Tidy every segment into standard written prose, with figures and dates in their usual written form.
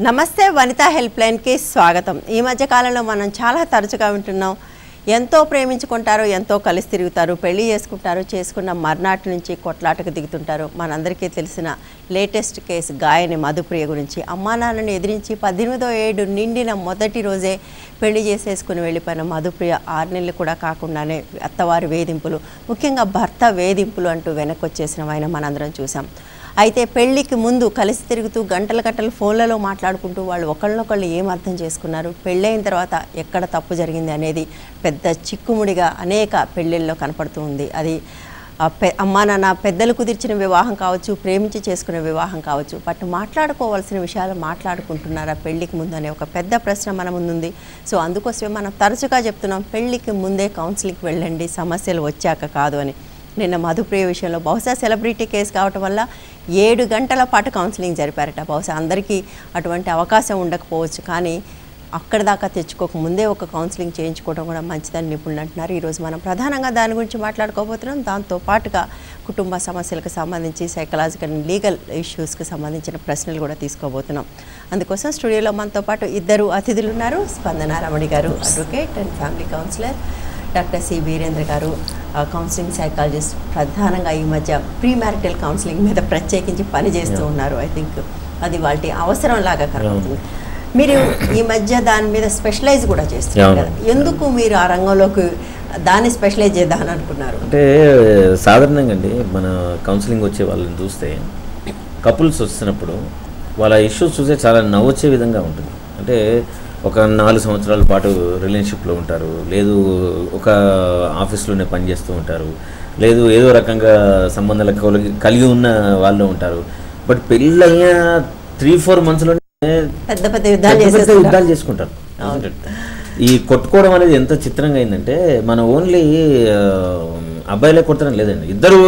నమస్తే వనితా హెల్ప్ లైన్కి స్వాగతం. ఈ మధ్య కాలంలో మనం చాలా తరచుగా వింటున్నాం, ఎంతో ప్రేమించుకుంటారు, ఎంతో కలిసి తిరుగుతారు, పెళ్లి చేసుకుంటారు, చేసుకున్న మర్నాటి నుంచి కొట్లాటకు దిగుతుంటారు. మనందరికీ తెలిసిన లేటెస్ట్ కేసు గాయని మధుప్రియ గురించి. అమ్మా నాన్నని ఎదిరించి 18వ ఏడు నిండిన మొదటి రోజే పెళ్లి చేసేసుకుని వెళ్ళిపోయిన మధుప్రియ 6 నెలలు కూడా కాకుండానే అత్తవారి వేధింపులు, ముఖ్యంగా భర్త వేధింపులు అంటూ వెనక్కి వచ్చేసిన మనందరం చూసాం. అయితే పెళ్లికి ముందు కలిసి తిరుగుతూ గంటలు ఫోన్లలో మాట్లాడుకుంటూ వాళ్ళు ఒకళ్ళనొకళ్ళు ఏం అర్థం చేసుకున్నారు, పెళ్ళైన తర్వాత ఎక్కడ తప్పు జరిగింది అనేది పెద్ద చిక్కుముడిగా అనేక పెళ్ళిళ్ళలో కనపడుతూ ఉంది. అది అమ్మా నాన్న పెద్దలు కుదిర్చిన వివాహం కావచ్చు, ప్రేమించి చేసుకునే వివాహం కావచ్చు, బట్ మాట్లాడుకోవాల్సిన విషయాలు మాట్లాడుకుంటున్నారా పెళ్లికి ముందు అనే ఒక పెద్ద ప్రశ్న మన ముందుంది. సో అందుకోసమే మనం తరచుగా చెప్తున్నాం, పెళ్లికి ముందే కౌన్సిలింగ్కి వెళ్ళండి, సమస్యలు వచ్చాక కాదు అని. నిన్న మధుప్రియ విషయంలో బహుశా సెలబ్రిటీ కేసు కావటం వల్ల 7 గంటల పాటు కౌన్సిలింగ్ జరిపారట. బహుశా అందరికీ అటువంటి అవకాశం ఉండకపోవచ్చు, కానీ అక్కడి దాకా తెచ్చుకోక ముందే ఒక కౌన్సిలింగ్ చేయించుకోవడం కూడా మంచిదని నిపుణులు అంటున్నారు. ఈరోజు మనం ప్రధానంగా దాని గురించి మాట్లాడుకోబోతున్నాం. దాంతో పాటుగా కుటుంబ సమస్యలకు సంబంధించి సైకలాజికల్ లీగల్ ఇష్యూస్కి సంబంధించిన ప్రశ్నలు కూడా తీసుకోబోతున్నాం. అందుకోసం స్టూడియోలో మనతో పాటు 2 అతిథులు ఉన్నారు. స్పందన రమణి గారు, advocate and family counsellor, doctor C Veerendra గారు, కౌన్సిలింగ్ సైకాలజిస్ట్. ప్రధానంగా ఈ మధ్య ప్రీ మ్యారిటల్ కౌన్సిలింగ్ మీద ప్రత్యేకించి పనిచేస్తూ ఉన్నారు. ఐ థింక్ అది వాటి అవసరం లాగా కనబడుతుంది. మీరు ఈ మధ్య దాని మీద స్పెషలైజ్ కూడా చేస్తున్నారు కదా, ఎందుకు మీరు ఆ రంగంలోకి దాన్ని స్పెషలైజ్ చేద్దామని అనుకున్నారు? అంటే సాధారణంగా అండి, మన కౌన్సిలింగ్ వచ్చే వాళ్ళని చూస్తే కపుల్స్ వస్తున్నప్పుడు వాళ్ళ ఇష్యూస్ చూస్తే చాలా నవ్వొచ్చే విధంగా ఉంటుంది. అంటే ఒక 4 సంవత్సరాల పాటు రిలేషన్షిప్లో ఉంటారు, లేదు ఒక ఆఫీస్లోనే పనిచేస్తూ ఉంటారు, లేదు ఏదో రకంగా సంబంధాలు కలిగి ఉన్న వాళ్ళు ఉంటారు. బట్ పెళ్ళయ్య 3-4 మంత్స్లోనే పెద్ద పెద్ద యుద్ధాలు చేసుకుంటారు. ఈ కొట్టుకోవడం అనేది ఎంత చిత్రంగా అయిందంటే, మన ఓన్లీ అబ్బాయిలే కొడతారని లేదండి, ఇద్దరు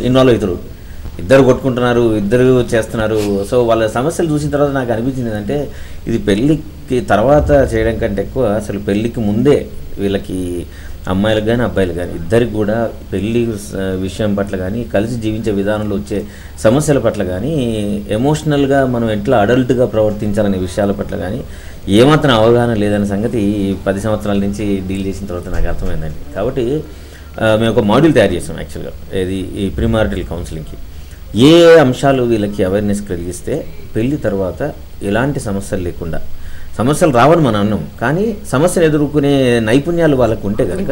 ఇన్వాల్వ్ అవుతారు, ఇద్దరు కొట్టుకుంటున్నారు, ఇద్దరు చేస్తున్నారు. సో వాళ్ళ సమస్యలు చూసిన తర్వాత నాకు అనిపించింది ఏంటంటే, ఇది పెళ్ళికి తర్వాత చేయడం కంటే ఎక్కువ అసలు పెళ్ళికి ముందే వీళ్ళకి అమ్మాయిలకు కానీ అబ్బాయిలు కానీ ఇద్దరికి కూడా పెళ్ళి విషయం పట్ల కానీ, కలిసి జీవించే విధానంలో వచ్చే సమస్యల పట్ల కానీ, ఎమోషనల్గా మనం ఎట్లా అడల్ట్గా ప్రవర్తించాలనే విషయాల పట్ల కానీ ఏమాత్రం అవగాహన లేదనే సంగతి 10 సంవత్సరాల నుంచి డీల్ చేసిన తర్వాత నాకు అర్థమైందండి. కాబట్టి మేము ఒక మాడ్యూల్ తయారు చేసాం యాక్చువల్గా, ఇది ఈ ప్రీ మ్యారిటల్ కౌన్సిలింగ్కి. ఏ అంశాలు వీళ్ళకి అవేర్నెస్ కలిగిస్తే పెళ్ళి తర్వాత ఎలాంటి సమస్యలు లేకుండా, సమస్యలు రావని మనం అన్నాం, కానీ సమస్యలు ఎదుర్కొనే నైపుణ్యాలు వాళ్ళకు ఉంటే కనుక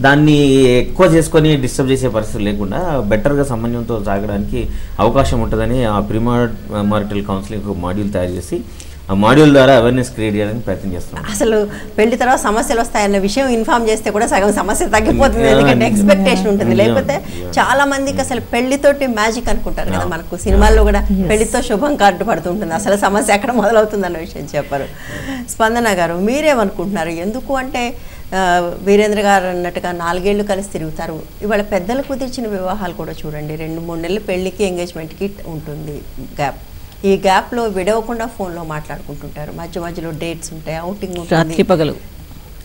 దాన్ని ఎక్కువ చేసుకొని డిస్టర్బ్ చేసే పరిస్థితి లేకుండా బెటర్గా సంబంధంతో సాగడానికి అవకాశం ఉంటుందని ఆ ప్రీ మ్యారిటల్ కౌన్సిలింగ్ మాడ్యూల్ తయారు చేసి ఆ మాడ్యూల్ ద్వారా అవేర్నెస్ క్రియేట్ చేయడానికి ప్రయత్నం చేస్తున్నాం. అసలు పెళ్లి తర్వాత సమస్యలు వస్తాయన్న విషయం ఇన్ఫార్మ్ చేస్తే కూడా సగం సమస్య తగ్గిపోతుంది, ఎందుకంటే ఎక్స్పెక్టేషన్ ఉంటుంది. లేకపోతే చాలా మందికి అసలు పెళ్లితోటి మ్యాజిక్ అనుకుంటారు కదా, మనకు సినిమాల్లో కూడా పెళ్లితో శుభం కార్డు పడుతుంటుంది, అసలు సమస్య ఎక్కడ మొదలవుతుందన్న విషయం చెప్పారు. స్పందన గారు, మీరేమనుకుంటున్నారు? ఎందుకు అంటే వీరేంద్ర గారు అన్నట్టుగా 4 ఏళ్ళు కలిసి తిరుగుతారు. ఇవాళ పెద్దలు కుదిర్చిన వివాహాలు కూడా చూడండి, 2-3 నెలలు పెళ్లికి ఎంగేజ్మెంట్కి ఉంటుంది గ్యాప్. ఈ గ్యాప్లో విడవకుండా ఫోన్లో మాట్లాడుకుంటుంటారు, మధ్యలో డేట్స్ ఉంటాయి, అవుటింగ్ ఉంటుంది,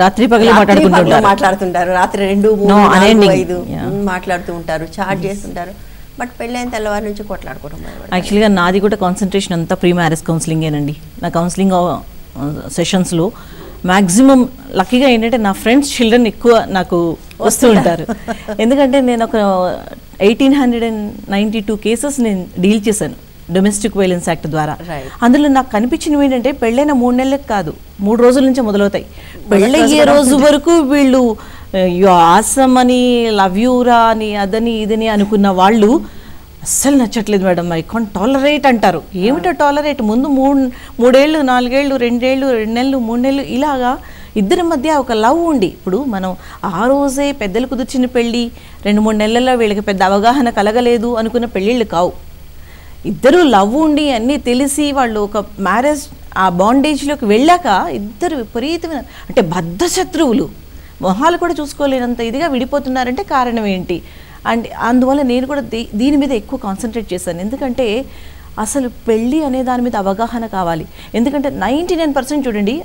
రాత్రి పగలు మాట్లాడుతుంటారు, రాత్రి 2, 3, 4, 5 మాట్లాడుతూ ఉంటారు, చాట్ చేస్తుంటారు. బట్ పెళ్ళైన తెల్లవారి నుంచి కొట్లాడుకోవడం. యాక్చువల్గా నాది కూడా కాన్సన్ట్రేషన్ అంతా ప్రీ మ్యారేజ్ కౌన్సిలింగేనండి. నా కౌన్సిలింగ్ సెషన్స్లో మ్యాక్సిమం లక్కీగా ఏంటంటే నా ఫ్రెండ్స్ చిల్డ్రన్ ఎక్కువ నాకు వస్తూ ఉంటారు. ఎందుకంటే నేను ఒక 1892 కేసెస్ నేను డీల్ చేశాను డొమెస్టిక్ వైలెన్స్ యాక్ట్ ద్వారా. అందులో నాకు కనిపించినవి ఏంటంటే, పెళ్ళైన 3 నెలలకు కాదు, 3 రోజుల నుంచే మొదలవుతాయి. పెళ్ళయ్యే రోజు వరకు వీళ్ళు యు ఆసమ్ అని, లవ్ యూరా అని, అదని ఇదని అనుకున్న వాళ్ళు అస్సలు నచ్చట్లేదు మేడం, ఐ కాంట్ టాలరేట్ అంటారు. ఏమిటో టాలరేట్? ముందు 3 ఏళ్ళు 4 ఏళ్ళు 2 ఏళ్ళు 2 నెలలు 3 నెలలు ఇలాగా ఇద్దరి మధ్య ఒక లవ్ ఉండి, ఇప్పుడు మనం ఆ రోజే పెద్దలు కుదిర్చిన పెళ్ళి 2-3 నెలల్లో వీళ్ళకి పెద్ద అవగాహన కలగలేదు అనుకున్న పెళ్ళిళ్ళు కావు. ఇద్దరు లవ్ ఉండి అన్నీ తెలిసి వాళ్ళు ఒక మ్యారేజ్ ఆ బాండేజ్లోకి వెళ్ళాక ఇద్దరు విపరీతమైన, అంటే బద్ధ శత్రువులు, మొహాలు కూడా చూసుకోలేనంత ఇదిగా విడిపోతున్నారంటే కారణం ఏంటి? అండ్ అందువల్ల నేను కూడా దీని మీద ఎక్కువ కాన్సన్ట్రేట్ చేశాను. ఎందుకంటే అసలు పెళ్ళి అనే దాని మీద అవగాహన కావాలి. ఎందుకంటే 99% చూడండి,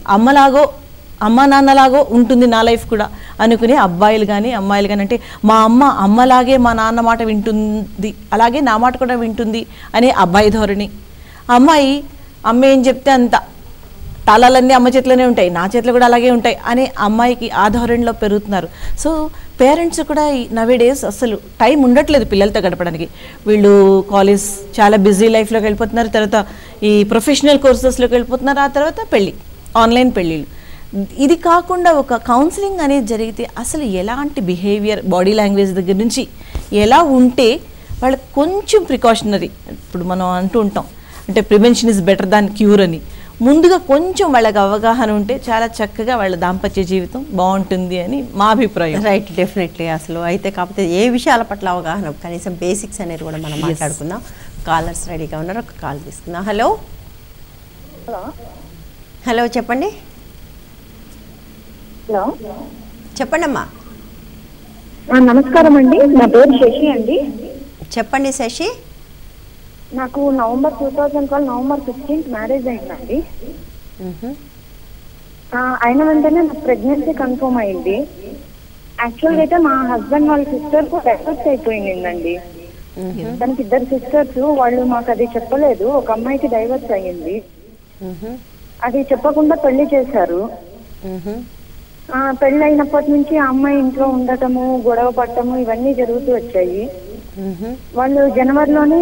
అమ్మ నాన్నలాగో ఉంటుంది నా లైఫ్ కూడా అనుకునే అబ్బాయిలు కానీ అమ్మాయిలు కానీ, అంటే మా అమ్మలాగే మా నాన్న మాట వింటుంది, అలాగే నా మాట కూడా వింటుంది అనే అబ్బాయి ధోరణి. అమ్మాయి అమ్మ ఏం చెప్తే అంత తాళాలన్నీ అమ్మ చేతిలోనే ఉంటాయి, నా చేతిలో కూడా అలాగే ఉంటాయి అనే అమ్మాయికి ఆ ధోరణిలో పెరుగుతున్నారు. సో పేరెంట్స్ కూడా నవేడేస్ అసలు టైం ఉండట్లేదు పిల్లలతో గడపడానికి. వీళ్ళు కాలేజ్ చాలా బిజీ లైఫ్లోకి వెళ్ళిపోతున్నారు, తర్వాత ఈ ప్రొఫెషనల్ కోర్సెస్లోకి వెళ్ళిపోతున్నారు, ఆ తర్వాత పెళ్ళి, ఆన్లైన్ పెళ్ళిళ్ళు. ఇది కాకుండా ఒక కౌన్సిలింగ్ అనేది జరిగితే అసలు ఎలాంటి బిహేవియర్, బాడీ లాంగ్వేజ్ దగ్గర నుంచి ఎలా ఉంటే వాళ్ళకి కొంచెం ప్రికాషనరీ, ఇప్పుడు మనం అంటూ ఉంటాం అంటే prevention is better than cure అని, ముందుగా కొంచెం వాళ్ళకి అవగాహన ఉంటే చాలా చక్కగా వాళ్ళ దాంపత్య జీవితం బాగుంటుంది అని మా అభిప్రాయం. Right, definitely. అసలు అయితే కాకపోతే ఏ విషయాల పట్ల అవగాహన, కనీసం బేసిక్స్ అనేది కూడా మనం మాట్లాడుకుందాం. కాలర్స్ రెడీగా ఉన్నారు, ఒక కాల్ తీసుకుందాం. హలో హలో చెప్పండి. హలో చెప్పండి అమ్మా. నమస్కారం అండి, నా పేరు శశి అండి. చెప్పండి శశి. నాకు నవంబర్ 2012 నవంబర్ 15 మ్యారేజ్ అయిందండి. అయిన వెంటనే నాకు ప్రెగ్నెన్సీ కన్ఫర్మ్ అయింది. యాక్చువల్గా అయితే మా హస్బెండ్ వాళ్ళ సిస్టర్ కు డైవర్స్ అయిపోయిందండి. తనకి 2 సిస్టర్స్, వాళ్ళు మాకు అది చెప్పలేదు. ఒక అమ్మాయికి డైవర్స్ అయ్యింది, అది చెప్పకుండా పెళ్లి చేశారు. పెళ్లి అయినప్పటి నుంచి ఆ అమ్మాయి ఇంట్లో ఉండటము, గొడవ పడటము ఇవన్నీ జరుగుతూ వచ్చాయి. వాళ్ళు జనవరిలోనే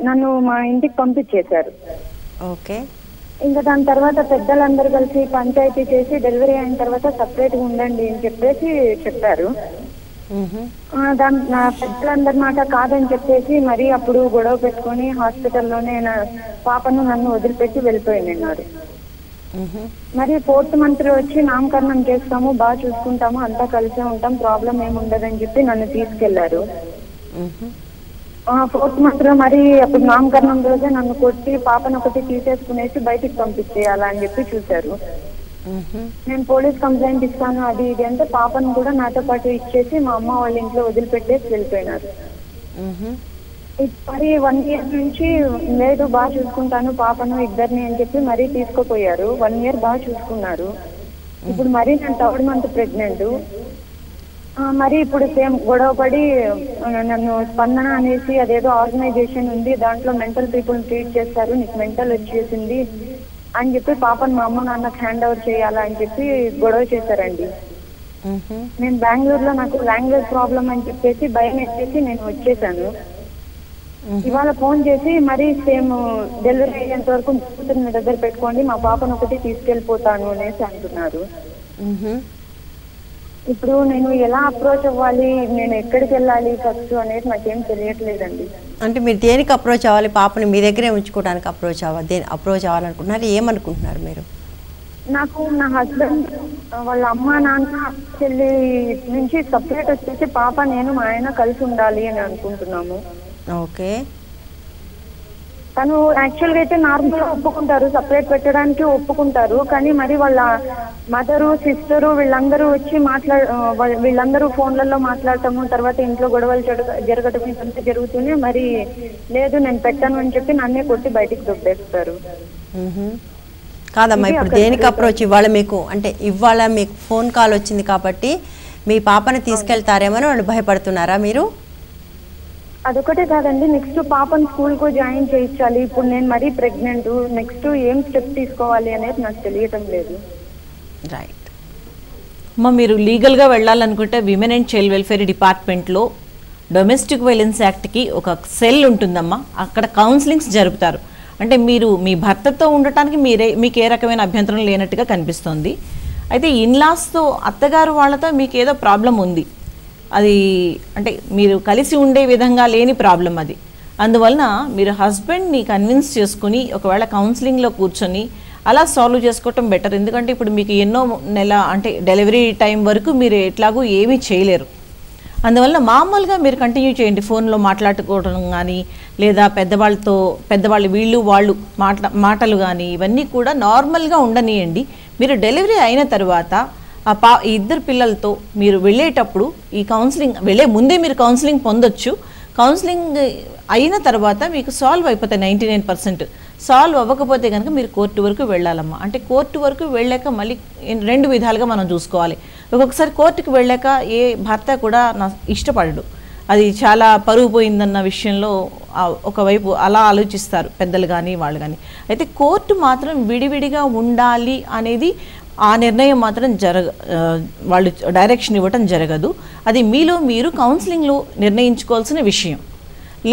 నన్ను మా ఇంటికి పంపించేశారు. ఓకే. ఇంకా దాని తర్వాత పెద్దలందరూ కలిసి పంచాయతీ చేసి డెలివరీ అయిన తర్వాత సపరేట్ గా ఉండండి అని చెప్పారు. దాని పెద్దలందరి మాట కాదని చెప్పేసి మరి అప్పుడు గొడవ పెట్టుకుని హాస్పిటల్లోనే పాపను నన్ను వదిలిపెట్టి వెళ్ళిపోయినారు. మరి 4th month లో వచ్చి నామకరణం చేస్తాము, బాగా చూసుకుంటాము, అంతా కలిసే ఉంటాం, ప్రాబ్లం ఏముండదని చెప్పి నన్ను తీసుకెళ్లారు. 4th month లో మరి అప్పుడు నామకరణం రోజే నన్ను కొట్టి పాపను ఒకటి తీసేసుకునేసి బయటికి పంపించేయాలా అని చెప్పి చూశారు. నేను పోలీస్ కంప్లైంట్ ఇస్తాను అది ఇది అంటే పాపను కూడా నాతో పాటు ఇచ్చేసి మా అమ్మ వాళ్ళ ఇంట్లో వదిలిపెట్టేసి వెళ్ళిపోయినారు. మరి 1 year నుంచి లేదు బాగా చూసుకుంటాను పాపను ఇద్దరిని అని చెప్పి మరీ తీసుకుపోయారు. 1 year బాగా చూసుకున్నారు. ఇప్పుడు మరి నేను 3rd month ప్రెగ్నెంట్. మరి ఇప్పుడు సేమ్ గొడవ పడి నన్ను స్పందన అనేసి అదేదో ఆర్గనైజేషన్ ఉంది, దాంట్లో మెంటల్ పీపుల్ ట్రీట్ చేస్తారు, నీకు మెంటల్ వచ్చేసింది అని చెప్పి పాపను మా అమ్మ నాన్నకు హ్యాండ్ ఓవర్ చేయాలా అని చెప్పి గొడవ చేశారండి. నేను బెంగళూరులో నాకు లాంగ్వేజ్ ప్రాబ్లం అని చెప్పేసి భయం వేసేసి నేను వచ్చేసాను. ఇవాళ ఫోన్ చేసి మరి సేమ్ డెలివరీ అయ్యేంత వరకు మీ దగ్గర పెట్టుకోండి, మా పాపను ఒకటి తీసుకెళ్ళిపోతాను అనేసి అంటున్నారు. ఇప్పుడు నేను ఎలా అప్రోచ్ అవ్వాలి, నేను ఎక్కడికి వెళ్ళాలి ఫస్ట్ అనేది నాకేం తెలియట్లేదండి. అంటే మీరు దేనికి అప్రోచ్ అవ్వాలి? పాపని మీ దగ్గరే ఉంచుకోవడానికి అప్రోచ్ అవ్వాలనుకుంటున్నారు, ఏమనుకుంటున్నారు మీరు? నాకు నా హస్బెండ్ వాళ్ళ అమ్మ నాన్న చెల్లి నుంచి సపరేట్ వచ్చేసి పాప నేను మా ఆయన కలిసి ఉండాలి అని అనుకుంటున్నాము. ఓకే. తను యాక్చువల్గా అయితే నార్మల్ గా ఒప్పుకుంటారు, సపరేట్ పెట్టడానికి ఒప్పుకుంటారు. కానీ మరి వాళ్ళ మదరు సిస్టరు వీళ్ళందరూ వచ్చి వీళ్ళందరూ ఫోన్లలో మాట్లాడటము, తర్వాత ఇంట్లో గొడవలు జరగటం ఇదంతా జరుగుతూనే మరి లేదు నేను పెట్టను అని చెప్పి నన్నే కొట్టి బయటికి దొబ్బేస్తారు. కాదమ్మా, ఇప్పుడు దేనికి అప్రోచ్? ఇవాళ మీకు అంటే ఇవాళ మీకు ఫోన్ కాల్ వచ్చింది కాబట్టి మీ పాపని తీసుకెళ్తారేమో వాళ్ళు భయపడుతున్నారా మీరు? అదొకటే కాదండి, నెక్స్ట్ పాపను స్కూల్ కు జాయిన్ చేయించాలి. ఇప్పుడు నేను మరీ ప్రెగ్నెంట్, నెక్స్ట్ ఏం స్టెప్ తీసుకోవాలి అనేది నాకు తెలియటం లేదు. రైట్ అమ్మ, మీరు లీగల్గా వెళ్ళాలనుకుంటే విమెన్ అండ్ చైల్డ్ వెల్ఫేర్ డిపార్ట్మెంట్లో డొమెస్టిక్ వైలెన్స్ యాక్ట్కి ఒక సెల్ ఉంటుందమ్మా. అక్కడ కౌన్సిలింగ్స్ జరుపుతారు. అంటే మీరు మీ భర్తతో ఉండటానికి మీకు ఏ రకమైన అభ్యంతరం లేనట్టుగా కనిపిస్తుంది. అయితే ఇన్లాస్తో అత్తగారు వాళ్ళతో మీకు ఏదో ప్రాబ్లం ఉంది, అది అంటే మీరు కలిసి ఉండే విధంగా లేని ప్రాబ్లం అది. అందువలన మీరు హస్బెండ్ని కన్విన్స్ చేసుకుని ఒకవేళ కౌన్సిలింగ్లో కూర్చొని అలా సాల్వ్ చేసుకోవటం బెటర్. ఎందుకంటే ఇప్పుడు మీకు ఎన్నో నెల అంటే డెలివరీ టైం వరకు మీరు ఎట్లాగూ ఏమీ చేయలేరు. అందువల్ల మామూలుగా మీరు కంటిన్యూ చేయండి, ఫోన్లో మాట్లాడుకోవడం కానీ లేదా పెద్దవాళ్ళు వీళ్ళు వాళ్ళు మాటలు కానీ ఇవన్నీ కూడా నార్మల్గా ఉండనియండి. మీరు డెలివరీ అయిన తర్వాత ఇద్దరు పిల్లలతో మీరు వెళ్ళేటప్పుడు ఈ కౌన్సిలింగ్ వెళ్ళే ముందే మీరు కౌన్సిలింగ్ పొందొచ్చు. కౌన్సిలింగ్ అయిన తర్వాత మీకు సాల్వ్ అయిపోతాయి 99%. సాల్వ్ అవ్వకపోతే కనుక మీరు కోర్టు వరకు వెళ్ళాలమ్మా. అంటే కోర్టు వరకు వెళ్ళాక మళ్ళీ 2 విధాలుగా మనం చూసుకోవాలి. ఒక్కొక్కసారి కోర్టుకు వెళ్ళాక ఏ భర్త కూడా ఇష్టపడడు. అది చాలా పరువు పోయిందన్న విషయంలో ఒకవైపు అలా ఆలోచిస్తారు పెద్దలు కానీ వాళ్ళు కానీ. అయితే కోర్టు మాత్రం విడివిడిగా ఉండాలి అనేది ఆ నిర్ణయం మాత్రం వాళ్ళు డైరెక్షన్ ఇవ్వటం జరగదు. అది మీలో మీరు కౌన్సిలింగ్లో నిర్ణయించుకోవాల్సిన విషయం.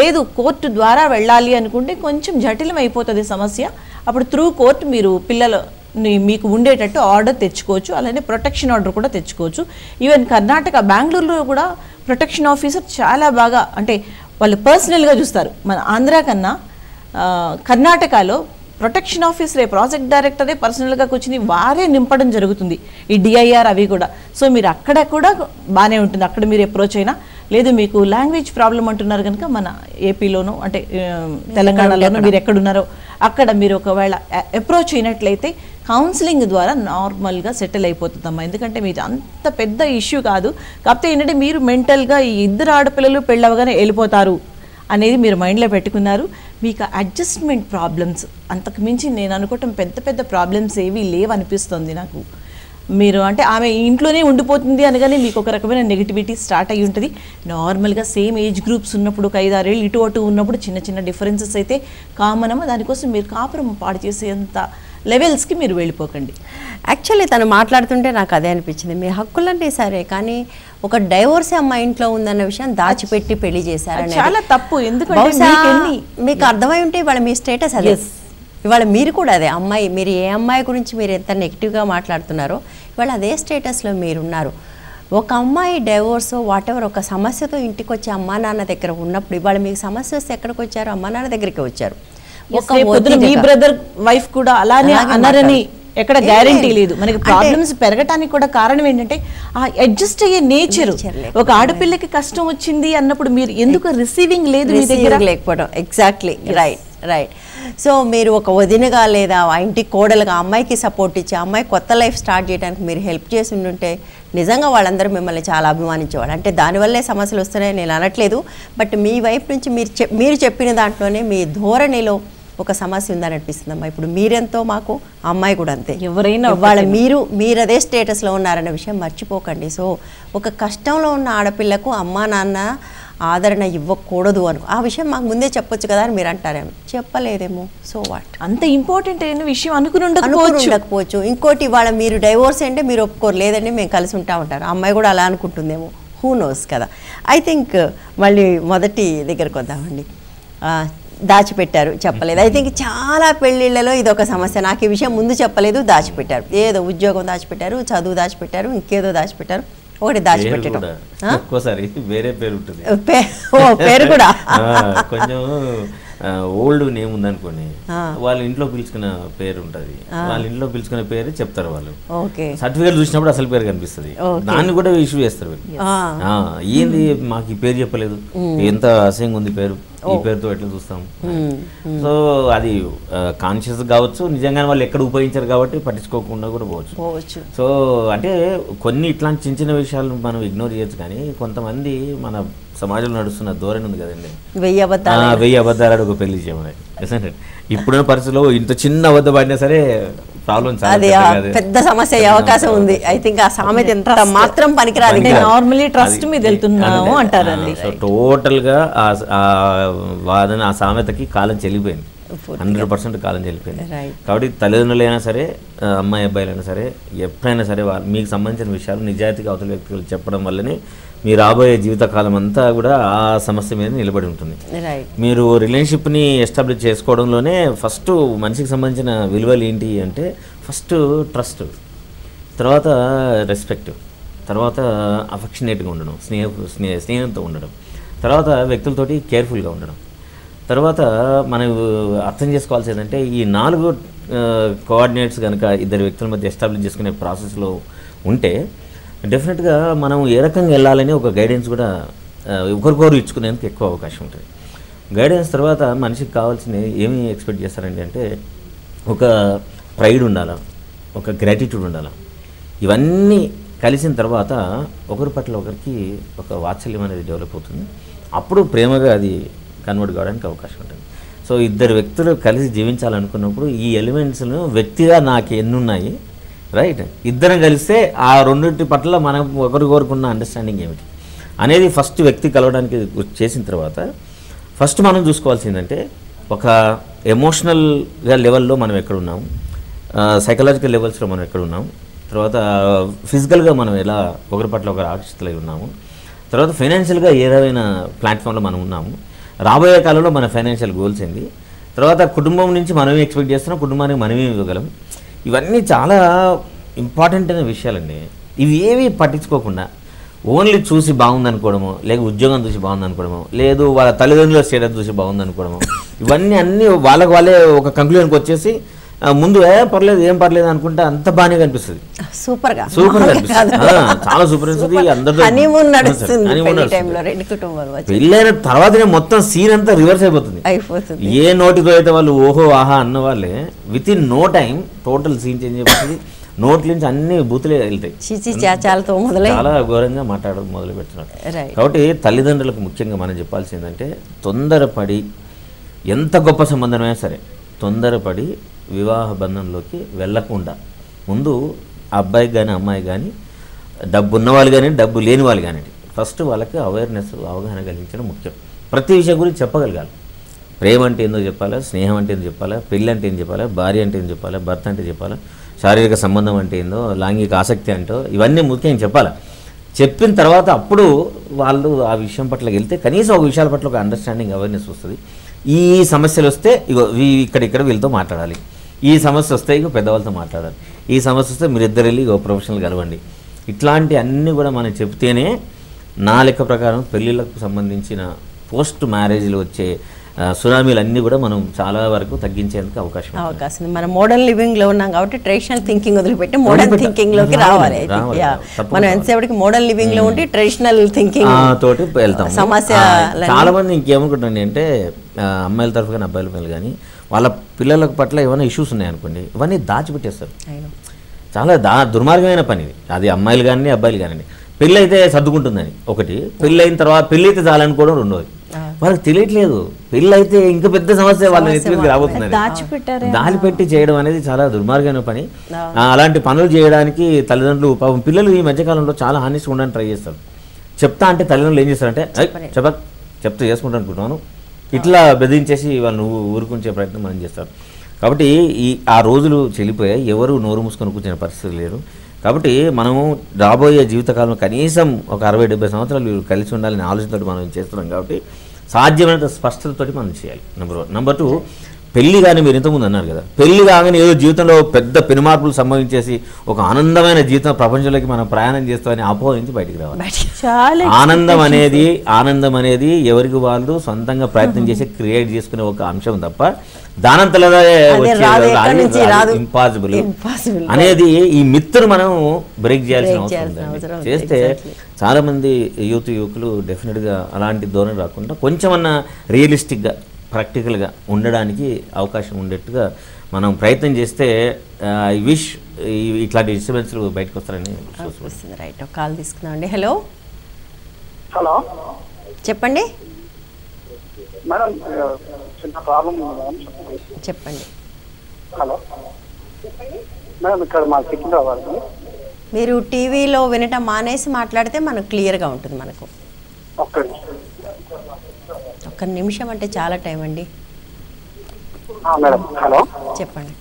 లేదు కోర్టు ద్వారా వెళ్ళాలి అనుకుంటే కొంచెం జటిలం అయిపోతుంది సమస్య. అప్పుడు త్రూ కోర్టు మీరు పిల్లలని మీకు ఉండేటట్టు ఆర్డర్ తెచ్చుకోవచ్చు, అలానే ప్రొటెక్షన్ ఆర్డర్ కూడా తెచ్చుకోవచ్చు. ఈవెన్ కర్ణాటక బెంగళూరులో కూడా ప్రొటెక్షన్ ఆఫీసర్ చాలా బాగా అంటే వాళ్ళు పర్సనల్గా చూస్తారు. మన ఆంధ్ర కన్నా కర్ణాటకలో ప్రొటెక్షన్ ఆఫీసరే ప్రాజెక్ట్ డైరెక్టరే పర్సనల్గా కూర్చుని వారే నింపడం జరుగుతుంది ఈ డిఐఆర్ అవి కూడా. సో మీరు అక్కడ కూడా బాగానే ఉంటుంది, అక్కడ మీరు అప్రోచ్ అయినా. లేదు మీకు లాంగ్వేజ్ ప్రాబ్లం అంటున్నారు కనుక మన ఏపీలోనూ అంటే తెలంగాణలోనూ మీరు ఎక్కడున్నారో అక్కడ మీరు ఒకవేళ అప్రోచ్ అయినట్లయితే కౌన్సిలింగ్ ద్వారా నార్మల్గా సెటిల్ అయిపోతుందమ్మా. ఎందుకంటే మీది అంత పెద్ద ఇష్యూ కాదు. కాకపోతే ఏంటంటే మీరు మెంటల్గా ఈ ఇద్దరు ఆడపిల్లలు పెళ్ళవగానే వెళ్ళిపోతారు అనేది మీరు మైండ్లో పెట్టుకున్నారు. మీకు అడ్జస్ట్మెంట్ ప్రాబ్లమ్స్ అంతకు మించి నేను అనుకోవటం పెద్ద పెద్ద ప్రాబ్లమ్స్ ఏవి లేవనిపిస్తుంది నాకు. మీరు అంటే ఆమె ఇంట్లోనే ఉండిపోతుంది అనగానే మీకు ఒక రకమైన నెగిటివిటీ స్టార్ట్ అయ్యి ఉంటుంది. నార్మల్గా సేమ్ ఏజ్ గ్రూప్స్ ఉన్నప్పుడు ఒక 5-6 ఏళ్ళు ఇటు అటు ఉన్నప్పుడు చిన్న చిన్న డిఫరెన్సెస్ అయితే కామన్ అమ్మ. దానికోసం మీరు కాపురం పాడు చేసేంత లెవెల్స్కి మీరు వెళ్ళిపోకండి. యాక్చువల్లీ తను మాట్లాడుతుంటే నాకు అదే అనిపించింది. మీ హక్కులంటే సరే, కానీ ఒక డైవోర్స్ అమ్మాయి ఇంట్లో ఉందన్న విషయం దాచిపెట్టి పెళ్లి చేశారు చాలా తప్పు. ఎందుకంటే మీకు అర్థమై ఉంటే ఇవాళ మీ స్టేటస్ అదే, ఇవాళ మీరు కూడా అదే అమ్మాయి. మీరు ఏ అమ్మాయి గురించి మీరు ఎంత నెగిటివ్గా మాట్లాడుతున్నారో ఇవాళ అదే స్టేటస్లో మీరున్నారు. ఒక అమ్మాయి డైవోర్స్ వాట్ ఎవర్ ఒక సమస్యతో ఇంటికి వచ్చి అమ్మా నాన్న దగ్గర ఉన్నప్పుడు ఇవాళ మీకు సమస్య వస్తే ఎక్కడికి వచ్చారు? అమ్మా నాన్న దగ్గరికి వచ్చారు. మీ బ్రదర్ వైఫ్ కూడా అలానే అన్నారని ఎక్కడ గ్యారంటీ లేదు. మనకి ప్రాబ్లమ్స్ పెరగటానికి కూడా కారణం ఏంటంటే ఆ అడ్జస్ట్ అయ్యే నేచర్. ఒక ఆడపిల్లకి కష్టం వచ్చింది అన్నప్పుడు మీరు ఎందుకు రిసీవింగ్ లేదు మీ దగ్గర లేకపోవడం. Exactly right right. సో మీరు ఒక వదినగా లేదా ఆ ఇంటికి కోడలుగా అమ్మాయికి సపోర్ట్ ఇచ్చి అమ్మాయి కొత్త లైఫ్ స్టార్ట్ చేయడానికి మీరు హెల్ప్ చేసి ఉంటే నిజంగా వాళ్ళందరూ మిమ్మల్ని చాలా అభిమానించేవాళ్ళు. అంటే దానివల్లే సమస్యలు వస్తున్నాయి నేను అనట్లేదు, బట్ మీ వైపు నుంచి మీరు చెప్పిన దాంట్లోనే మీ ధోరణిలో ఒక సమస్య ఉందని అనిపిస్తుందమ్మా. ఇప్పుడు మీరెంతో మాకు అమ్మాయి కూడా అంతే. ఎవరైనా వాళ్ళ మీరు అదే స్టేటస్లో ఉన్నారన్న విషయం మర్చిపోకండి. సో ఒక కష్టంలో ఉన్న ఆడపిల్లకు అమ్మా నాన్న ఆదరణ ఇవ్వకూడదు అను ఆ విషయం మాకు ముందే చెప్పొచ్చు కదా అని మీరు అంటారేమో. చెప్పలేదేమో. సో వాట్ అంత ఇంపార్టెంట్ అయిన విషయం అనుకుని ఉండకపోవచ్చు. ఇంకోటి ఇవాళ మీరు డైవోర్స్ అంటే మీరు ఒప్పుకోరు, లేదండి మేము కలిసి ఉంటారు. అమ్మాయి కూడా అలా అనుకుంటుందేమో, హూ నోస్ కదా. ఐ థింక్ మళ్ళీ మొదటి దగ్గరకు వద్దామండి. దాచిపెట్టారు, చెప్పలేదు. ఐ థింక్ చాలా పెళ్ళిళ్ళలో ఇది ఒక సమస్య. నాకు ఈ విషయం ముందు చెప్పలేదు, దాచిపెట్టారు. ఏదో ఉద్యోగం దాచిపెట్టారు, చదువు దాచిపెట్టారు, ఇంకేదో దాచిపెట్టారు. ఒకటి దాచిపెట్టడం వేరే పేరు ఉంటుంది, పేరు కూడా కొంచెం ఓల్డ్ నేమ్ ఉందనుకోండి, వాళ్ళ ఇంట్లో పిలుచుకున్న పేరు ఉంటుంది, వాళ్ళ ఇంట్లో పిలుచుకునే పేరు చెప్తారు వాళ్ళు. సర్టిఫికేట్ చూసినప్పుడు అసలు పేరు కనిపిస్తుంది, దాన్ని కూడా ఇష్యూ చేస్తారు వీళ్ళు. ఏంది మాకు ఈ పేరు చెప్పలేదు, ఎంత అసహ్యంగా ఉంది పేరు, ఈ పేరుతో ఎట్లా చూస్తాం. సో అది కాన్షియస్ కావచ్చు, నిజంగానే వాళ్ళు ఎక్కడ ఉపయోగించారు కాబట్టి పట్టించుకోకుండా కూడా పోవచ్చు. సో అంటే కొన్ని ఇట్లాంటి చిన్న చిన్న విషయాలు మనం ఇగ్నోర్ చేయొచ్చు, కానీ కొంతమంది మన సమాజంలో నడుస్తున్న ధోరణి ఉంది కదండి, 1000 అబద్ధాలు ఒక పెళ్లి చేయమని. ఇప్పుడున్న పరిస్థితుల్లో ఇంత చిన్న అబద్ధం పడినా సరే ప్రాబ్లం పెద్ద సమస్య అయ్యే అవకాశం ఉంది. ఐ థింక్ ఆ సామెత ఎంత మాత్రం పనికిరాదు. నార్మల్లీ ట్రస్ట్ మీద వెళ్తున్నాము అంటారండి. సో టోటల్ గా వాదన ఆ సామెతకి కాలం చెల్లిపోయింది, 100% కాలం చెల్లిపోయింది. కాబట్టి తల్లిదండ్రులైనా సరే, అమ్మాయి అబ్బాయిలైనా సరే, ఎప్పుడైనా సరే మీకు సంబంధించిన విషయాలు నిజాయితీగా అవతల వ్యక్తులు చెప్పడం వల్లనే మీ రాబోయే జీవితకాలం అంతా కూడా ఆ సమస్య మీద నిలబడి ఉంటుంది. మీరు రిలేషన్షిప్ని ఎస్టాబ్లిష్ చేసుకోవడంలోనే ఫస్ట్ మనిషికి సంబంధించిన విలువలు ఏంటి అంటే, ఫస్ట్ ట్రస్ట్, తర్వాత రెస్పెక్ట్, తర్వాత అఫెక్షనేట్గా ఉండడం, స్నేహంతో ఉండడం, తర్వాత వ్యక్తులతోటి కేర్ఫుల్గా ఉండడం, తర్వాత మనం అర్థం చేసుకోవాల్సి ఏంటంటే ఈ 4 కోఆర్డినేట్స్ కనుక ఇద్దరు వ్యక్తుల మధ్య ఎస్టాబ్లిష్ చేసుకునే ప్రాసెస్లో ఉంటే డెఫినెట్గా మనం ఏ రకంగా వెళ్ళాలని ఒక గైడెన్స్ కూడా ఒకరికొకరు ఇచ్చుకునేందుకు ఎక్కువ అవకాశం ఉంటుంది. గైడెన్స్ తర్వాత మనిషికి కావాల్సింది ఏమి ఎక్స్పెక్ట్ చేస్తారండి అంటే, ఒక ప్రైడ్ ఉండాలా, ఒక గ్రాటిట్యూడ్ ఉండాలా. ఇవన్నీ కలిసిన తర్వాత ఒకరి పట్ల ఒకరికి ఒక వాత్సల్యం అనేది డెవలప్ అవుతుంది. అప్పుడు ప్రేమగా అది కన్వర్ట్ కావడానికి అవకాశం ఉంటుంది. సో ఇద్దరు వ్యక్తులు కలిసి జీవించాలనుకున్నప్పుడు ఈ ఎలిమెంట్స్ను వ్యక్తిగా నాకు ఎన్నున్నాయి, రైట్, ఇద్దరం కలిస్తే ఆ రెండింటి పట్ల మనం ఒకరికొకరుకున్న అండర్స్టాండింగ్ ఏమిటి అనేది ఫస్ట్ వ్యక్తి కలవడానికి చేసిన తర్వాత ఫస్ట్ మనం చూసుకోవాల్సిందంటే ఒక ఎమోషనల్గా లెవెల్లో మనం ఎక్కడ ఉన్నాము, సైకలాజికల్ లెవెల్స్లో మనం ఎక్కడ ఉన్నాము, తర్వాత ఫిజికల్గా మనం ఎలా ఒకరి పట్ల ఒకరు ఆకర్షితులై ఉన్నాము, తర్వాత ఫైనాన్షియల్గా ఏ రకమైన ప్లాట్ఫామ్లో మనం ఉన్నాము, రాబోయే కాలంలో మన ఫైనాన్షియల్ గోల్స్ ఏంది, తర్వాత కుటుంబం నుంచి మనమే ఎక్స్పెక్ట్ చేస్తున్నాం, కుటుంబానికి మనమే ఇవ్వగలం. ఇవన్నీ చాలా ఇంపార్టెంట్ అయిన విషయాలండి. ఇవి ఏవి పట్టించుకోకుండా ఓన్లీ చూసి బాగుందనుకోవడము, లేక ఉద్యోగం చూసి బాగుందనుకోవడము, లేదు వాళ్ళ తల్లిదండ్రుల స్టేటస్ చూసి బాగుందనుకోవడము, ఇవన్నీ అన్నీ వాళ్ళే ఒక కంక్లూజన్కి వచ్చేసి ముందు పర్లేదు ఏం పర్లేదు అనుకుంటే అంత బాగానే కనిపిస్తుంది, సూపర్ కనిపిస్తుంది, చాలా సూపర్ అనిపిస్తుంది. అందరితో పెళ్ళైన తర్వాతనే మొత్తం సీన్ అంతా రివర్స్ అయిపోతుంది. ఏ నోటితో అయితే వాళ్ళు ఓహో ఆహా అన్న వాళ్ళే within no time total scene change అయిపోతుంది. నోట్ల నుంచి అన్ని బూతులే వెళ్తాయి, చాలా ఘోరంగా మాట్లాడడం మొదలు పెడుతున్నారు. కాబట్టి తల్లిదండ్రులకు ముఖ్యంగా మనం చెప్పాల్సి ఏంటంటే తొందరపడి ఎంత గొప్ప సంబంధమైనా సరే తొందరపడి వివాహ బంధంలోకి వెళ్ళకుండా ముందు అబ్బాయికి కానీ అమ్మాయి కానీ డబ్బు ఉన్నవాళ్ళు కానీ డబ్బు లేని వాళ్ళు కానీ ఫస్ట్ వాళ్ళకి అవేర్నెస్ అవగాహన కలిగించడం ముఖ్యం. ప్రతి విషయం గురించి చెప్పగలగాలి. ప్రేమ అంటే ఏందో చెప్పాలా, స్నేహం అంటే ఏందో చెప్పాలా, పెళ్ళి అంటే ఏం చెప్పాలా, భార్య అంటే ఏం చెప్పాలా, భర్త అంటే చెప్పాలా, శారీరక సంబంధం అంటే ఏందో, లైంగిక ఆసక్తి అంటో ఇవన్నీ ముఖ్యంగా చెప్పాలి. చెప్పిన తర్వాత అప్పుడు వాళ్ళు ఆ విషయం పట్ల వెళ్తే కనీసం ఒక విషయాల పట్ల ఒక అండర్స్టాండింగ్ అవేర్నెస్ వస్తుంది. ఈ సమస్యలు వస్తే ఇగో ఇక్కడ వీళ్ళతో మాట్లాడాలి, ఈ సమస్య వస్తే ఇక పెద్దవాళ్ళతో మాట్లాడాలి, ఈ సమస్య వస్తే మీరిద్దరు వెళ్ళి ఇగో ప్రొఫెషనల్ కలవండి. ఇట్లాంటి అన్నీ కూడా మనం చెప్తేనే నా లెక్క ప్రకారం పెళ్ళిళ్ళకు సంబంధించిన పోస్ట్ మ్యారేజ్లో వచ్చే సునామీలు అన్నీ కూడా మనం చాలా వరకు తగ్గించేందుకు అవకాశం. మనం మోడర్న్ లివింగ్ లో ఉన్నాం కాబట్టి ట్రెడిషనల్ థింకింగ్ వదిలిపెట్టి మోడర్న్ థింకింగ్ లోకి రావాలి. మనం ఎంతసేపటికి మోడర్న్ లివింగ్ లో ఉండి ట్రెడిషనల్ థింకింగ్ తోటి వెళ్తాం. సమస్య చాలా మంది ఇంకేమనుకుంటున్నాను అంటే అమ్మాయిల తరఫు కానీ అబ్బాయిల మీద కానీ వాళ్ళ పిల్లల పట్ల ఏమైనా ఇష్యూస్ ఉన్నాయనుకోండి ఇవన్నీ దాచిపెట్టేస్తారు. చాలా దుర్మార్గమైన పని ఇది. అది అమ్మాయిలు కానీ అబ్బాయిలు కానివ్వండి. పెళ్ళి అయితే సర్దుకుంటుందని ఒకటి, పెళ్ళి అయిన తర్వాత పెళ్ళి అయితే చాలనుకోవడం రెండోది. వాళ్ళకి తెలియట్లేదు పెళ్ళి అయితే ఇంకా పెద్ద సమస్య వాళ్ళ నెత్తికి రాబోతుందని దాచిపెట్టి చేయడం అనేది చాలా దుర్మార్గమైన పని. అలాంటి పనులు చేయడానికి తల్లిదండ్రులు పాపం పిల్లలు ఈ మధ్యకాలంలో చాలా హానెస్ట్ ఉండడానికి ట్రై చేస్తారు. చెప్తా అంటే తల్లిదండ్రులు ఏం చేస్తారంటే చెప్తే చేసుకుంటా అనుకుంటున్నాను ఇట్లా బెదిరించేసి వాళ్ళు ఊరుకుంచే ప్రయత్నం మనం చేస్తారు. కాబట్టి ఆ రోజులు చెల్లిపోయాయి. ఎవరు నోరు మూసుకొని కూర్చునే పరిస్థితి లేరు. కాబట్టి మనము రాబోయే జీవితకాలంలో కనీసం ఒక 60-70 సంవత్సరాలు కలిసి ఉండాలని ఆలోచనతో మనం చేస్తున్నాం. కాబట్టి సాధ్యమైనంత స్పష్టతతోటి మనం చేయాలి. నెంబర్ 1. నెంబర్ 2, పెళ్లి కానీ మీరు ఇంతకుముందు అన్నారు కదా, పెళ్లి కాగానే ఏదో జీవితంలో పెద్ద పెనుమార్పులు సంభవించేసి ఒక ఆనందమైన జీవితం ప్రపంచంలోకి మనం ప్రయాణం చేస్తామని అపోహ నుంచి బయటికి రావాలి. ఆనందం అనేది ఎవరికి వాళ్ళు సొంతంగా ప్రయత్నం చేసి క్రియేట్ చేసుకునే ఒక అంశం తప్ప దానంతలా ఇంపాసిబుల్ అనేది ఈ మిత్తును మనం బ్రేక్ చేయాల్సిన అవసరం చేస్తే చాలా మంది యువకులు డెఫినెట్గా అలాంటి ధోరణి రాకుండా కొంచెమన్నా రియలిస్టిక్గా ప్రాక్టికల్గా ఉండడానికి అవకాశం ఉండేట్టుగా మనం ప్రయత్నం చేస్తే ఐ విష్ ఇట్లాంటి డిస్టర్బెన్స్లు బయటకు వస్తారని చూస్తుంది. రైట్, ఒక కాల్ తీసుకున్నామండి. హలో హలో చెప్పండి మేడం, చిన్న ప్రాబ్లం చెప్పండి. హలో మేడం, ఇక్కడ మా సికింద్రాబాద్. మీరు టీవీలో వినటం మానేసి మాట్లాడితే మనకు క్లియర్గా ఉంటుంది. మనకు ఒక్క నిమిషం అంటే చాలా టైం అండి. మేడం హలో చెప్పండి.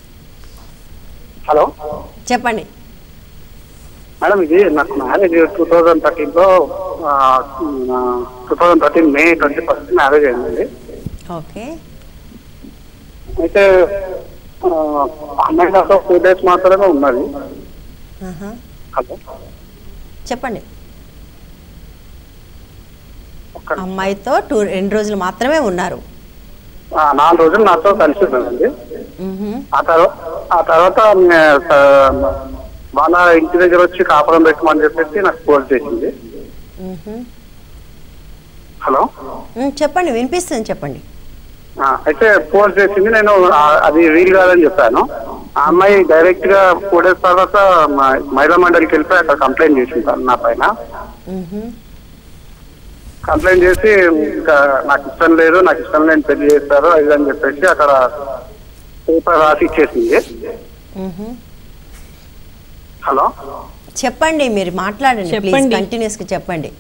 హలో చెప్పండి మేడం, ఇది నాకు మ్యారేజ్ 2013లో 2013 May 21st మ్యారేజ్ అయిందండి. ఓకే. అయితే అమ్మాయి నాతో 4 days మాత్రమే ఉన్నది. హలో చెప్పండి. అమ్మాయితో 2 రోజులు మాత్రమే ఉన్నారు. 4 రోజులు నాతో కలిసి ఉన్నదండి. ఆ తర్వాత వాళ్ళ ఇంటి దగ్గర వచ్చి కాపురం పెట్టమని చెప్పేసి నాకు ఫోన్ చేసింది. హలో చెప్పండి, వినిపిస్తుంది, చెప్పండి. అయితే ఫోన్ చేసింది, నేను అది వీలు కాదని చెప్పాను. ఆ అమ్మాయి డైరెక్ట్ గా 4 days తర్వాత మహిళా మండలికి వెళ్ళిపోయి అక్కడ కంప్లైంట్ చేసింది నా పైన. కంప్లైంట్ చేసి ఇంకా నాకు ఇష్టం లేదు, నాకు ఇష్టం లేని పెళ్లి చేస్తారు అది అని చెప్పేసి అక్కడ పేపర్ రాసి ఇచ్చేసింది. హలో చెప్పండి, మీరు మాట్లాడండి, కంటిన్యూస్ గా చెప్పండి.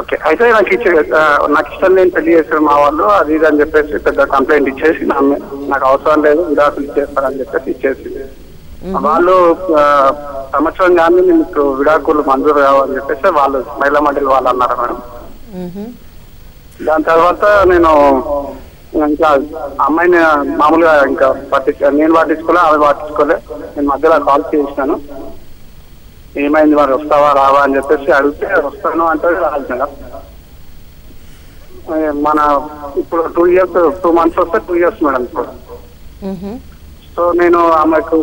ఓకే. అయితే నాకు ఇష్టం లేని పెళ్లి చేశారు మా వాళ్ళు, అది ఇది అని చెప్పేసి పెద్ద కంప్లైంట్ ఇచ్చేసి నాకు అవసరం లేదు విడాకులు ఇచ్చేస్తారని చెప్పేసి ఇచ్చేసి వాళ్ళు సంవత్సరం కానీ మీకు విడాకులు మంజూరు కావాలని చెప్పేసి వాళ్ళు మహిళా మండలి వాళ్ళు అన్నారు మేడం. దాని తర్వాత నేను ఇంకా అమ్మాయిని మామూలుగా ఇంకా నేను పట్టించుకోలే, ఆమె పట్టించుకోలే. నేను మధ్యలో కాల్ చేసినాను, ఏమైంది మరి వస్తావా రావా అని చెప్పేసి అడిగితే వస్తాను అంటే రాదు మేడం. మన ఇప్పుడు 2 months వస్తే 2 years మేడం ఇప్పుడు. సో నేను ఆమెకు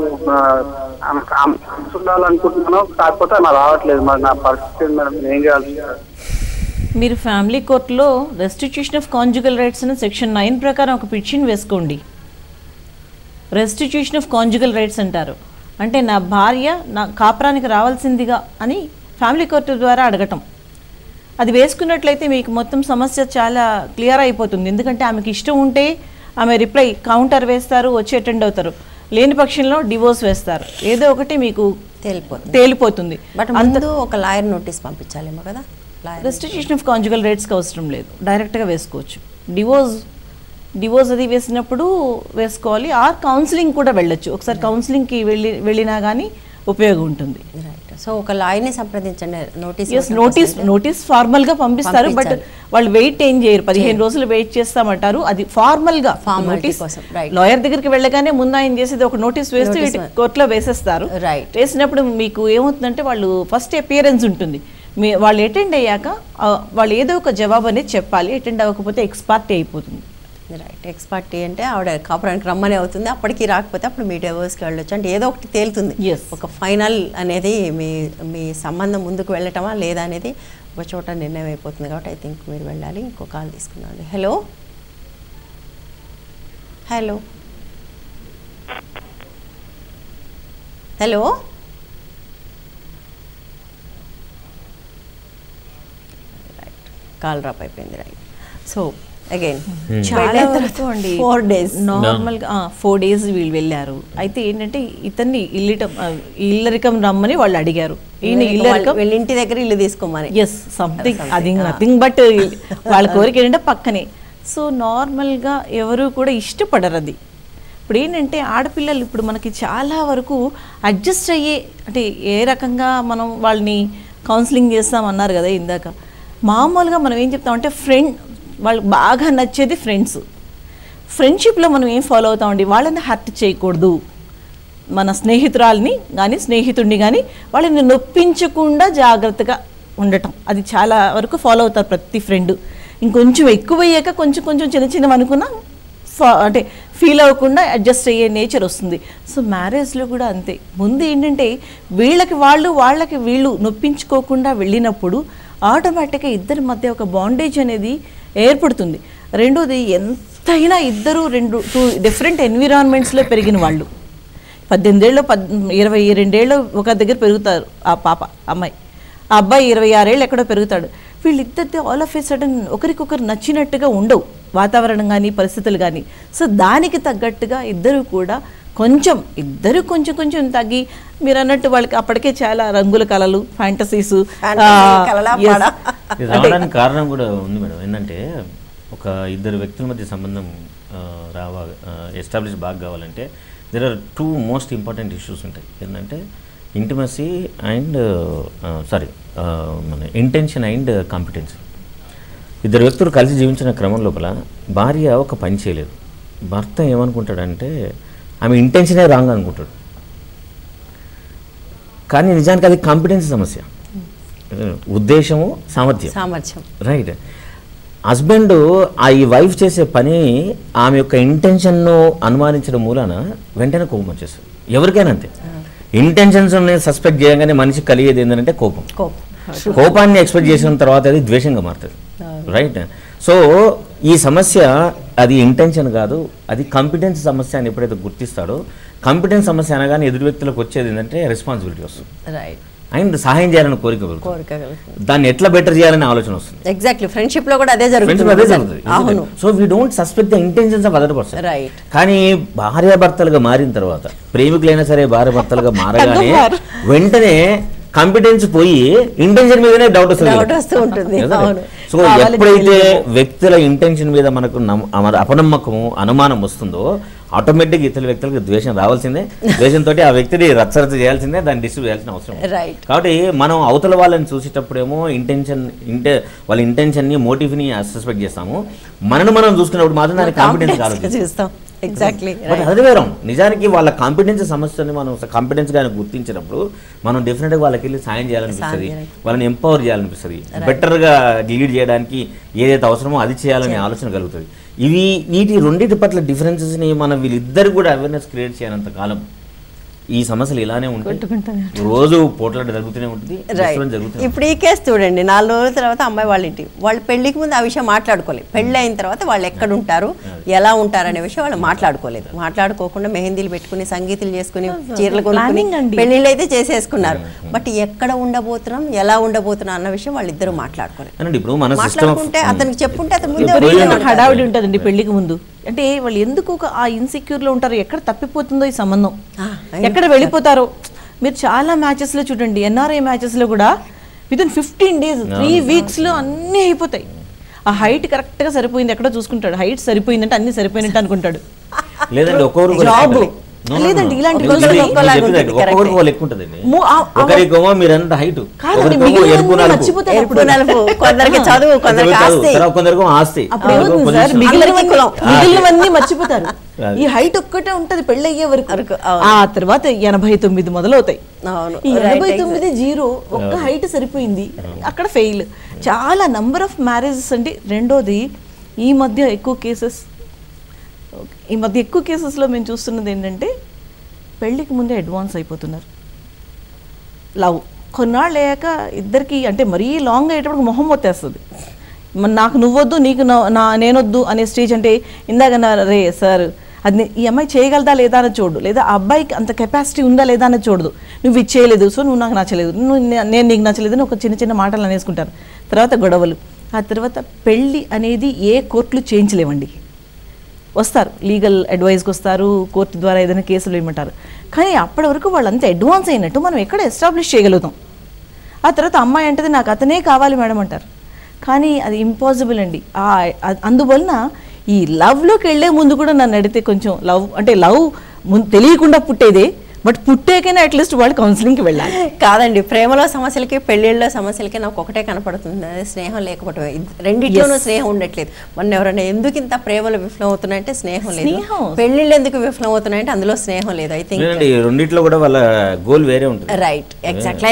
చూడాలనుకుంటున్నాను, కాకపోతే ఆమె రావట్లేదు. మరి నా పరిస్థితి మేడం ఏం చేయాలి? మీరు ఫ్యామిలీ కోర్టులో రెస్టిట్యూషన్ ఆఫ్ కాంజుగల్ రైట్స్ అని సెక్షన్ 9 ప్రకారం ఒక పిటిషన్ వేసుకోండి. రెస్టిట్యూషన్ ఆఫ్ కాంజుగల్ రైట్స్ అంటారు. అంటే నా భార్య నా కాపురానికి రావాల్సిందిగా అని ఫ్యామిలీ కోర్టు ద్వారా అడగటం. అది వేసుకున్నట్లయితే మీకు మొత్తం సమస్య చాలా క్లియర్ అయిపోతుంది. ఎందుకంటే ఆమెకి ఇష్టం ఉంటే ఆమె రిప్లై కౌంటర్ వేస్తారు, వచ్చి అటెండ్ అవుతారు. లేని పక్షంలో డివోర్స్ వేస్తారు. ఏదో ఒకటి మీకు తేలిపోతుంది. బట్ ముందు ఒక లాయర్ నోటీస్ పంపించాలేమో కదా. రెస్టిట్యూషన్ ఆఫ్ కాంజుగల్ రైట్స్కి అవసరం లేదు, డైరెక్ట్గా వేసుకోవచ్చు. డివోర్స్ అది వేసినప్పుడు వేసుకోవాలి. ఆర్ కౌన్సిలింగ్ కూడా వెళ్ళొచ్చు. ఒకసారి కౌన్సిలింగ్కి వెళ్ళినా కానీ ఉపయోగం ఉంటుంది. సో ఒక లాయర్ని సంప్రదించండి. నోటీస్ ఫార్మల్గా పంపిస్తారు. బట్ వాళ్ళు వెయిట్ ఏం చేయరు, 15 రోజులు వెయిట్ చేస్తామంటారు. అది ఫార్మల్గా లాయర్ దగ్గరికి వెళ్ళగానే ముందు ఆయన చేసేది ఒక నోటీస్ వేస్తూ కోర్టులో వేసేస్తారు. వేసినప్పుడు మీకు ఏమవుతుందంటే వాళ్ళు ఫస్ట్ అపియరెన్స్ ఉంటుంది. వాళ్ళు అటెండ్ అయ్యాక వాళ్ళు ఏదో ఒక జవాబు అనేది చెప్పాలి. అటెండ్ అవ్వకపోతే ఎక్స్పార్టీ అయిపోతుంది. రైట్. ఎక్స్పార్టీ అంటే ఆవిడ కాపురానికి రమ్మనే అవుతుంది. అప్పటికి రాకపోతే అప్పుడు మీ డివోర్స్కి వెళ్ళొచ్చు. అంటే ఏదో ఒకటి తేలుతుంది. ఒక ఫైనల్ అనేది మీ సంబంధం ముందుకు వెళ్ళటమా లేదా అనేది ఒక చోట నిర్ణయం అయిపోతుంది. కాబట్టి ఐ థింక్ మీరు వెళ్ళాలి. ఇంకో కాల్ తీసుకున్నాండి. Hello hello hello call drop అయిపోయింది. రైట్. సో అగైన్ చాలా వరకు అండి 4 days నార్మల్గా 4 days వీళ్ళు వెళ్ళారు. అయితే ఏంటంటే ఇతన్ని ఇల్లరికం రమ్మని వాళ్ళు అడిగారు. ఈయన ఇల్లరికం ఇంటి దగ్గర ఇల్లు తీసుకోమని. ఎస్ సంథింగ్, అది నథింగ్ బట్ వాళ్ళ కోరిక ఏంటంటే పక్కనే. సో నార్మల్గా ఎవరు కూడా ఇష్టపడరు అది. ఇప్పుడు ఏంటంటే ఆడపిల్లలు ఇప్పుడు మనకి చాలా వరకు అడ్జస్ట్ అయ్యే, అంటే ఏ రకంగా మనం వాళ్ళని కౌన్సిలింగ్ చేస్తామన్నారు కదా ఇందాక. మామూలుగా మనం ఏం చెప్తామంటే వాళ్ళకి బాగా నచ్చేది ఫ్రెండ్షిప్లో మనం ఏం ఫాలో అవుతామండి, వాళ్ళని హర్ట్ చేయకూడదు. మన స్నేహితురాలని కానీ స్నేహితుడిని కానీ వాళ్ళని నొప్పించకుండా జాగ్రత్తగా ఉండటం, అది చాలా వరకు ఫాలో అవుతారు ప్రతి ఫ్రెండ్. ఇంకొంచెం ఎక్కువయ్యాక కొంచెం చిన్నవి అనుకున్నా అంటే ఫీల్ అవ్వకుండా అడ్జస్ట్ అయ్యే నేచర్ వస్తుంది. సో మ్యారేజ్లో కూడా అంతే. ముందు ఏంటంటే వాళ్ళకి వీళ్ళు నొప్పించుకోకుండా వెళ్ళినప్పుడు ఆటోమేటిక్గా ఇద్దరి మధ్య ఒక బాండేజ్ అనేది ఏర్పడుతుంది. రెండోది ఎంతైనా ఇద్దరు 2 డిఫరెంట్ ఎన్విరాన్మెంట్స్లో పెరిగిన వాళ్ళు. 18 ఏళ్ళు 22 ఏళ్ళు ఒక దగ్గర పెరుగుతారు అమ్మాయి, ఆ అబ్బాయి 26 ఏళ్ళు ఎక్కడో పెరుగుతాడు. వీళ్ళిద్దరితో ఆల్ ఆఫ్ ఏ సడన్ ఒకరికొకరు నచ్చినట్టుగా ఉండవు, వాతావరణం కానీ పరిస్థితులు కానీ. సో దానికి తగ్గట్టుగా ఇద్దరు కొంచెం తగ్గి, మీరు అన్నట్టు వాళ్ళకి అప్పటికే చాలా రంగుల కళలు, ఫ్యాంటసీస్ రావడానికి కారణం కూడా ఉంది మేడం. ఏంటంటే ఒక ఇద్దరు వ్యక్తుల మధ్య సంబంధం ఎస్టాబ్లిష్ బాగా కావాలంటే there are 2 most important issues ఉంటాయి. ఏంటంటే ఇంటిమసీ అండ్ మన ఇంటెన్షన్ అండ్ కాంపిటెన్సీ. ఇద్దరు వ్యక్తులు కలిసి జీవించిన క్రమం లోపల భార్య ఒక పని చేయలేదు, భర్త ఏమనుకుంటాడంటే ఆమె ఇంటెన్షనే రాంగ్ అనుకుంటాడు. కానీ నిజానికి అది కాంపిటెన్స్ సమస్య, ఉద్దేశము సామర్థ్యం. రైట్. హస్బెండ్ ఈ వైఫ్ చేసే పని ఆమె యొక్క ఇంటెన్షన్ను అనుమానించడం మూలాన వెంటనే కోపం వచ్చేస్తుంది. ఎవరికైనా అంతే. ఇంటెన్షన్స్ సస్పెక్ట్ చేయగానే మనిషికి కలిగేది ఏంటంటే కోపాన్ని ఎక్స్పెక్ట్ చేసిన తర్వాత అది ద్వేషంగా మారుతుంది. రైట్. సో ఈ సమస్య అది ఇంటెన్షన్ కాదు, అది కాంపిటెన్స్ సమస్య అని ఎప్పుడైతే గుర్తిస్తాడో, కాంపిటెన్స్ సమస్య అనగానే ఎదురు వ్యక్తులకు వచ్చేది ఏంటంటే రెస్పాన్సిబిలిటీ వస్తుంది. రైట్. అండ్ సహాయం చేయాలని కోరిక, దాన్ని ఎట్లా బెటర్ చేయాలని ఆలోచన వస్తుంది. ఎగ్జాక్ట్లీ. ఫ్రెండ్షిప్ లో కూడా అదే జరుగుతుంది. So we don't suspect the intentions of other person. కానీ భార్యాభర్తలుగా మారిన తర్వాత, ప్రేమికులైనా సరే భార్యాభర్తలుగా మారగానే వెంటనే కాంపిటెన్స్ పోయి ఇంటెన్షన్ మీదనే డౌట్ వస్తూ ఉంటుంది. సో ఎప్పుడైతే వ్యక్తుల ఇంటెన్షన్ మీద మనకు అపనమ్మకము అనుమానం వస్తుందో ఆటోమేటిక్ ఇతర వ్యక్తులకు ద్వేషం రావాల్సిందే, ద్వేషంతో ఆ వ్యక్తిని రచ్చరచ్చ చేయాల్సిందే, దాన్ని డిస్ట్రిబ్యూట్ చేయాల్సిన అవసరం. కాబట్టి మనం అవతల వాళ్ళని చూసేటప్పుడేమో వాళ్ళ ఇంటెన్షన్ని మోటివ్ని సస్పెక్ట్ చేస్తాము, మనను మనం చూసుకున్నప్పుడు మాత్రం దాని కాన్ఫిడెన్స్ ఆలోచిస్తాం. ఎగ్జాక్ట్లీ. బట్ అది వేరం. నిజానికి వాళ్ళ కాంపిటెన్స్ సమస్యని మనం కాంపిటెన్స్ గాని గుర్తించినప్పుడు మనం డెఫినెట్గా వాళ్ళకి వెళ్ళి సాయం చేయాలనిపిస్తుంది, వాళ్ళని ఎంపవర్ చేయాలనిపిస్తుంది, బెటర్గా లీడ్ చేయడానికి ఏదైతే అవసరమో అది చేయాలనే ఆలోచన కలుగుతుంది. వీటి రెండింటి పట్ల డిఫరెన్సెస్ని మనం వీళ్ళిద్దరు కూడా అవేర్నెస్ క్రియేట్ చేయనంత కాలం ఈ సమస్యలు ఇలానే ఉంటాయి, రోజు పోట్లాట జరుగుతూనే ఉంటుంది. ఇప్పుడు ఈ కేసు చూడండి, 4 రోజుల తర్వాత అమ్మాయి వాళ్ళ ఇంటి వాళ్ళు పెళ్లికి ముందు ఆ విషయం మాట్లాడుకోలేదు, పెళ్లి అయిన తర్వాత వాళ్ళు ఎక్కడ ఉంటారు ఎలా ఉంటారు అనే విషయం వాళ్ళు మాట్లాడుకోలేదు. మాట్లాడుకోకుండా మెహందీలు పెట్టుకుని సంగీతులు చేసుకుని చీరలు కొనుక్కుని పెళ్లిళ్ళు అయితే చేసేసుకున్నారు. బట్ ఎక్కడ ఉండబోతున్నాం ఎలా ఉండబోతున్నాం అన్న విషయం వాళ్ళిద్దరూ మాట్లాడుకోలేదు. మాట్లాడుకుంటే అతనికి చెప్పుంటే అతను ముందే హడావిడి ఉంటుందండి పెళ్లికి ముందు. అంటే వాళ్ళు ఎందుకు ఆ ఇన్సెక్యూర్లో ఉంటారు, ఎక్కడ తప్పిపోతుందో ఈ సంబంధం, ఎక్కడ వెళ్ళిపోతారో. మీరు చాలా మ్యాచెస్లో చూడండి, ఎన్ఆర్ఐ మ్యాచెస్లో కూడా వితిన్ 15 days 3 weeksలో అన్నీ అయిపోతాయి. ఆ హైట్ కరెక్ట్గా సరిపోయింది ఎక్కడో చూసుకుంటాడు, హైట్ సరిపోయిందంటే అన్ని సరిపోయినట్టు అనుకుంటాడు. లేదండి జాబ్ లేదండి ఇలాంటి మిగిలినవన్నీ మర్చిపోతారు. ఈ హైట్ ఒక్కటే ఉంటది పెళ్లి అయ్యే వరకు. ఆ తర్వాత 89 మొదలవుతాయి. ఈ 89 0 ఒక్క హైట్ సరిపోయింది, అక్కడ ఫెయిల్. చాలా నంబర్ ఆఫ్ మ్యారేజెస్ అండి. రెండోది ఈ మధ్య ఎక్కువ కేసెస్లో మేము చూస్తున్నది ఏంటంటే పెళ్ళికి ముందే అడ్వాన్స్ అయిపోతున్నారు. లవ్ కొన్నాళ్ళు అయ్యాక ఇద్దరికి అంటే మరీ లాంగ్ అయ్యేటప్పుడు మొహం వచ్చేస్తుంది. నాకు నువ్వొద్దు నీకు నేనొద్దు అనే స్టేజ్. అంటే ఇందాక రే సార్ అది ఈ అమ్మాయి చేయగలదా లేదా అని చూడు, లేదా ఆ అబ్బాయికి అంత కెపాసిటీ ఉందా లేదా అని చూడదు. నువ్వు ఇది చేయలేదు సో నువ్వు నాకు నచ్చలేదు, నేను నీకు నచ్చలేదు అని ఒక చిన్న మాటలు అనేసుకుంటారు. తర్వాత గొడవలు. ఆ తర్వాత పెళ్ళి అనేది ఏ కోర్టులు చేయించలేవండి. వస్తారు లీగల్ అడ్వైస్కి వస్తారు, కోర్టు ద్వారా ఏదైనా కేసులు వేయమంటారు. కానీ అప్పటి వరకు వాళ్ళు అంత అడ్వాన్స్ అయినట్టు మనం ఎక్కడ ఎస్టాబ్లిష్ చేయగలుగుతాం. ఆ తర్వాత అమ్మాయి అంటది నాకు అతనే కావాలి మేడం అంటారు. కానీ అది ఇంపాసిబుల్ అండి. అందువలన ఈ లవ్లోకి వెళ్ళే ముందు కూడా నన్ను అడిగితే కొంచెం లవ్ తెలియకుండా పుట్టేదే, బట్ పుట్టేకైనా అట్లీస్ట్ వాళ్ళు కౌన్సిలింగ్కి వెళ్ళాలి. కాదండి, ప్రేమలో సమస్యలకి పెళ్ళిళ్ళలో సమస్యలకి నాకు ఒకటే కనపడుతుంది, స్నేహం లేకపోవటమే. రెండింటిలోనూ స్నేహం ఉండట్లేదు. మొన్న ఎవరైనా ఎందుకు ఇంత ప్రేమలు విఫలం అవుతున్నాయంటే స్నేహం లేదు, పెళ్ళిళ్ళు ఎందుకు విఫలం అవుతున్నాయంటే అందులో స్నేహం లేదు. ఐ థింక్ రెండిట్లో కూడా వాళ్ళ గోల్ వేరే ఉంటుంది. Right, exactly.